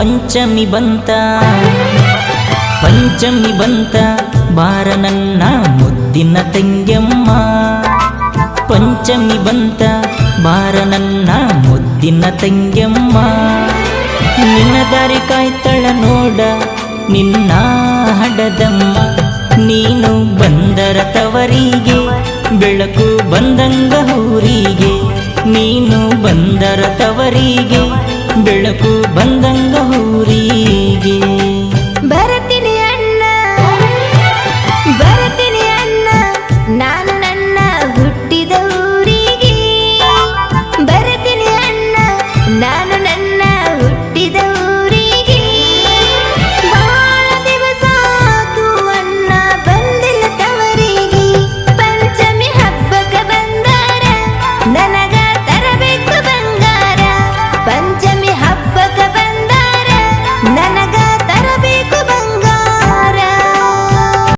ಪಂಚಮಿ ಬಂತ ಪಂಚಮಿ ಬಂತ ಬಾರ ನನ್ನ ಮುದ್ದಿನ ತಂಗ್ಯಮ್ಮ ಪಂಚಮಿ ಬಂತ ಬಾರ ನನ್ನ ಮುದ್ದಿನ ತಂಗ್ಯಮ್ಮ ನಿನ್ನ ದಾರಿ ಕಾಯ್ತಳ ನೋಡ ನಿನ್ನ ಹಡದಮ್ಮ ನೀನು ಬಂದರ ತವರಿಗೆ ಬೆಳಕು ಬಂದಂಗ ಊರಿಗೆ ನೀನು ಬಂದರ ತವರಿಗೆ ಬೆಳಕು